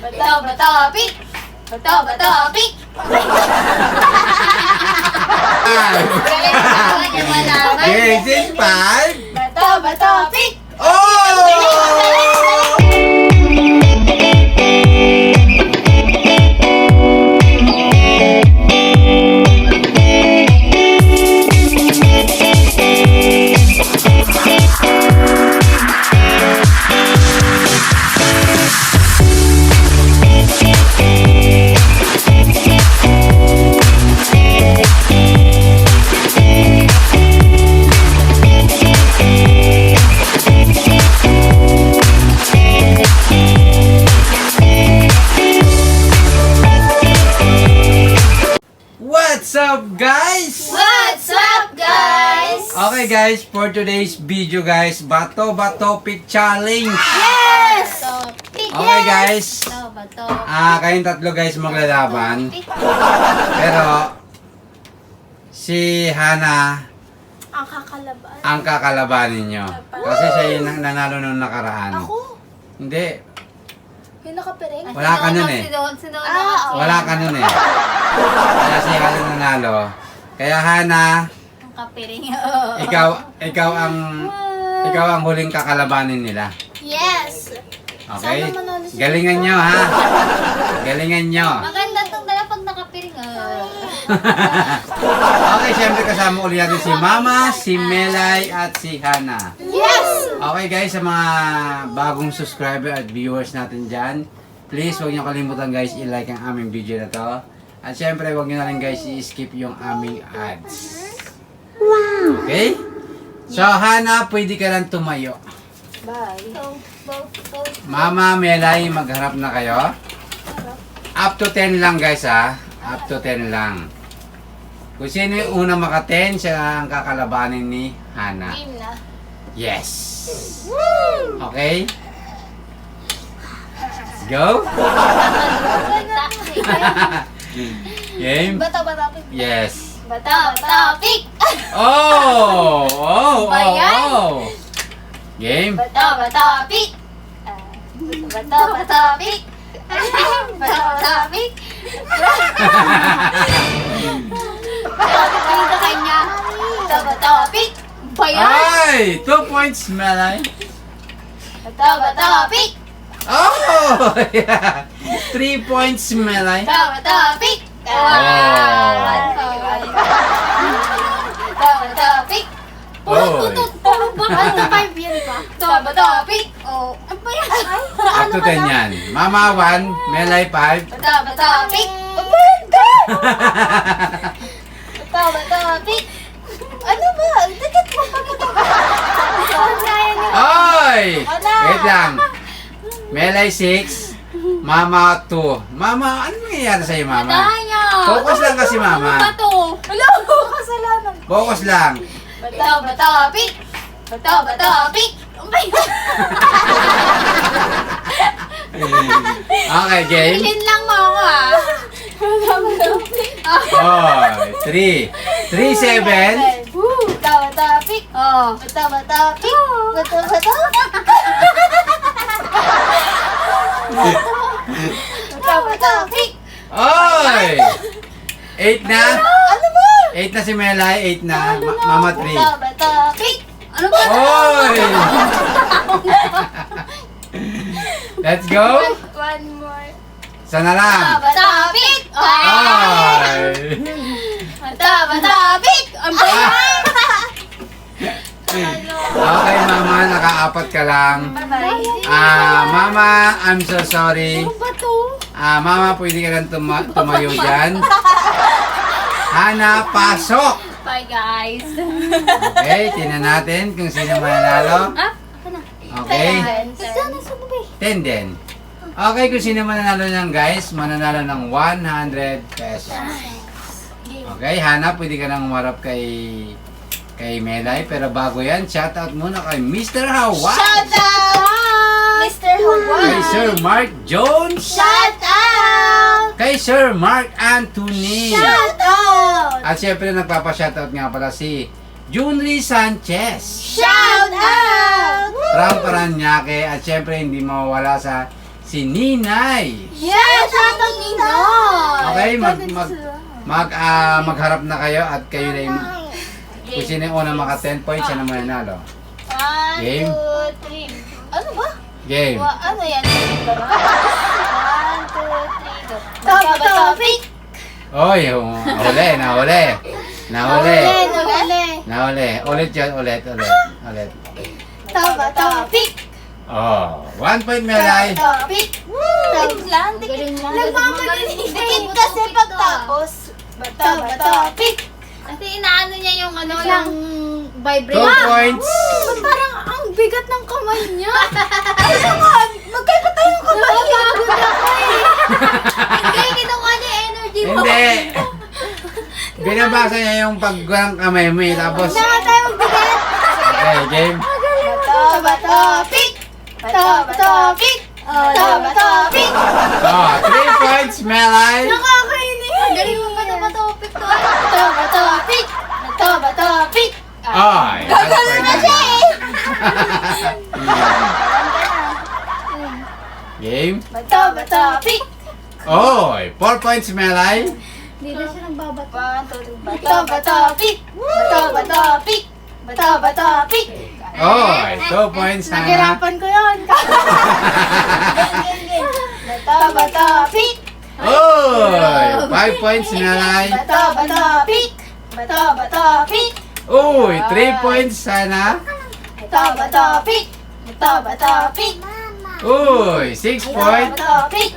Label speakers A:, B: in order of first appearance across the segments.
A: Bato, pik! Bato, pik! Galing tawa niya malaman.
B: Grade 5.
A: Bato, pik!
B: Oh! What's up, guys?
A: What's up, guys?
B: Okay, guys, for today's video, guys, bato pick challenge.
A: Yes! Pik!
B: Okay, guys.
A: Bato,
B: Kayong tatlo, guys, maglalaban.
A: pik!
B: Pero si Hana
A: Ang kakalaban.
B: ang kakalabanin nyo. Kasi siya yung nanalo nung nakaraan.
A: Ako?
B: Hindi,
A: Yung nakapiring?
B: Wala ka nun eh. wala ka nun eh. Kaya si Hana nanalo. Kaya Hana,
A: Ang kapiring.
B: ikaw ang huling kakalabanin nila.
A: Yes!
B: Okay?
A: Sana manalo siya.
B: Galingan nyo, ha? Galingan nyo.
A: Maganda itong dala pag nakapiring.
B: Okay, syempre kasama ulit natin si Mama, si Melay, at si Hana.
A: Yes!
B: Okay guys, sa mga bagong subscriber at viewers natin dyan, please huwag nyo kalimutan guys, i-like ang aming video na to. At syempre, huwag nyo na rin guys, i-skip yung aming ads. Okay? So, Hana, pwede ka lang tumayo.
A: Bye.
B: Mama, Melay, magharap na kayo. Up to 10 lang guys ha. Up to 10 lang. Kung sino yung unang maka-10, siya ang kakalabanin ni Hana.
A: Game na.
B: Yes! Okay? Let's go! Game?
A: Bato, pik!
B: Yes!
A: Bato, pik!
B: Oh! Oh!
A: Ba yan?
B: Oh! Game?
A: Bato, pik! Bato, pik! Bato, pik! Bato sa kanya. Bato, pik! Ba yan?
B: Ay! 2 points, Melay.
A: Bato, pik!
B: Oh! Yeah. 3 points, Melay.
A: Bato, pik! Bato, pik!
B: Oh!
A: Bato, 5 yan pa. Bato, pik! Oh, ano ba yan?
B: Up to 10 yan. Mama 1, Melay 5.
A: Bato, pik! Bato, pik! Ano ba? Dikit mo pa ito.
B: Oy! Wait lang. Melay 6, Mama 2. Mama, ano nangyayari sa'yo, Mama?
A: Madaya!
B: Focus lang kasi, Mama.
A: Ano ba to? Hello! Kasalanan.
B: Focus lang.
A: Bato, pik! Bato, pik! Ano ba yan?
B: Okay, game.
A: Bilhin lang mo ako ah. Bato, pik!
B: Oh, 3. 3-7.
A: Bato, pik! Oh. Bato, pik! Bato. Bato, pik!
B: Oy! 8 na.
A: Ano ba?
B: 8 na si Melay, 8 na. Mama 3.
A: Bato, pik! Ano ba?
B: Oy! Let's go.
A: One more.
B: Sana lang.
A: Bato, pik!
B: Oy!
A: Bato, pik! Ano ba yan?
B: Okay, Mama, naka-apat ka lang.
A: Bye-bye.
B: Mama, I'm so sorry.
A: Ano ba to?
B: Mama, pwede ka lang tumayo dyan. Hana, pasok!
A: Bye, guys.
B: Okay, tingnan natin kung sino mananalo.
A: Ako na.
B: Okay,
A: Sana, saan ba
B: 10 din. Okay, kung sino mananalo niyan guys, mananalo ng 100 pesos. Okay, Hana, pwede ka nang umarap kay Melay. Pero bago yan, shoutout muna kay Mr. Hawaii.
A: Shout out! Mr. Hawaii!
B: Kay Sir Mark Jones.
A: Shout out!
B: Kay Sir Mark Anthony.
A: Shout out!
B: At syempre nagpapa-shoutout nga pala si Junri Sanchez
A: Shout out!
B: from Paranaque. At syempre hindi mawawala sa si Ninay.
A: Yes! Shoutout Ninoy!
B: Okay, magharap na kayo at kayo na yung kung sino yung unang maka 10 points, siya naman nanalo.
A: 1,
B: Game.
A: 2, 3. Ano ba?
B: Game.
A: Ano yan? 1, 2, 3, go. Topic!
B: Oy, nahuli. Ulit yun, ulit.
A: Topic!
B: Oh, 1 point Melay.
A: Topic! Dikit lang.
C: Nagmamadali.
A: Dikit kasi pagtapos. Topic!
C: Kasi inaano niya yung ano, yung
B: 2
C: vibrate.
B: points.
C: Parang ang bigat ng kamay niya.
A: Ano nga? Magkaiba tayo ng kamay.
C: Napagod ako eh. Hindi, kinuha niya yung energy mo.
B: Hindi. Binabasa niya yung pagkulang kamay mo eh, tapos...
A: Saan tayo magbigat?
B: Okay, game.
A: Topic! Topic! Topic!
B: Oh, 3 points Melay.
A: Nakakainis!
C: Ang galing mo pa na topic to.
A: Topic! Topic!
B: Oy,
A: Gagalo na siya eh!
B: Game.
A: Topic!
B: Oy, 4 points Melay.
C: Hindi na siya nagbabato.
A: Topic! Topic!
B: Oy, 2 points Hana.
A: Nahirapan ko yun. Topic!
B: Oy, 5 points Melay.
A: Topic!
B: Uy, 3 points Hana.
A: Topic!
B: Uy, 6 points.
A: Topic!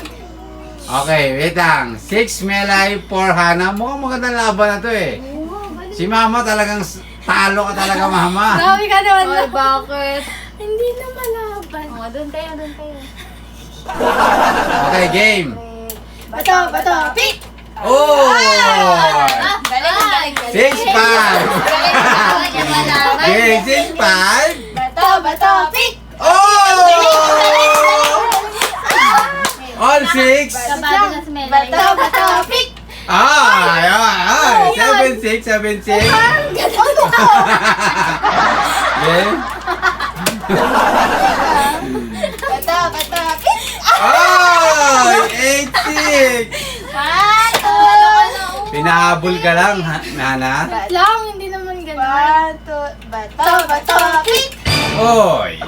B: Okay, wait lang. 6 Melay, 4 Hana. Mukhang magandang laban na to eh. Si Mama talagang talo ka talaga, Mama.
A: Grabe ka naman.
C: Ay, bakit?
A: Hindi na malaban.
C: Oh, doon tayo.
B: Okay, game.
A: Topic!
B: Oy!
A: Galing.
B: 6-5. Okay, 6-5.
A: Topic!
B: Oh! All 6.
C: Kabado na si Melay.
A: Topic!
B: Ay, 7-6, 7-6. Game.
A: Topic!
B: Ay, 8-6. Pinahabol ka lang, Nana.
C: Lang, hindi naman ganun.
A: Topic!
B: Oy, 7.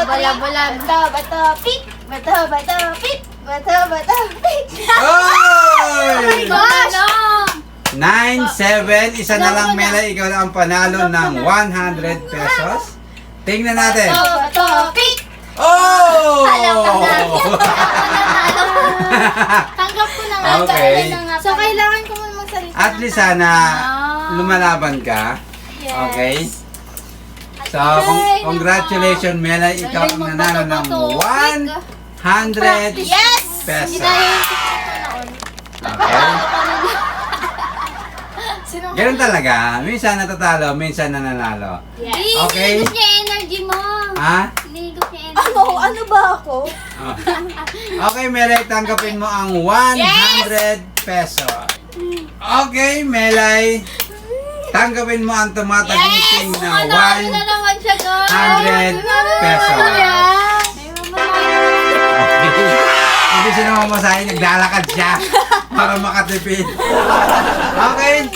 C: Bala-balan.
A: Topic!
B: Oy!
C: Gosh!
B: 9-7. Isa na lang, Mela. Ikaw na ang panalo ng 100 pesos. Tingnan natin.
A: Topic!
B: Oh!
C: Tanggap ko na nga.
B: Okay.
C: So, kailangan ko muna magsalita.
B: At least sana lumalaban ka. Okay? So, congratulations, Mela. Ikaw ang nanalo ng 100
A: Yes!
B: pesos. Okay? Ganun talaga. Minsan natatalo, minsan nananalo. Okay?
C: Ligot niya energy mo.
B: Ha?
C: Ligot niya energy.
A: Ano ba ako?
B: Oh. Okay, Melay, tanggapin mo ang 100 pesos. Okay, Melay, tanggapin mo ang tumatagiting na
C: Ano na naman siya, girl?
B: 100 pesos. Okay. Hindi siya namamasahin, naglalakad siya para makatipid. Okay.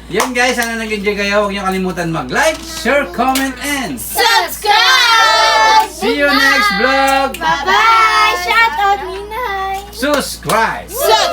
B: Yan guys, sana nag-enjoy kayo. Huwag niyo kalimutan mag-like, share, comment, and
A: Subscribe!
B: see you next vlog.
A: Bye-bye! Shout out, Ninay!
B: Subscribe!
A: Subscribe!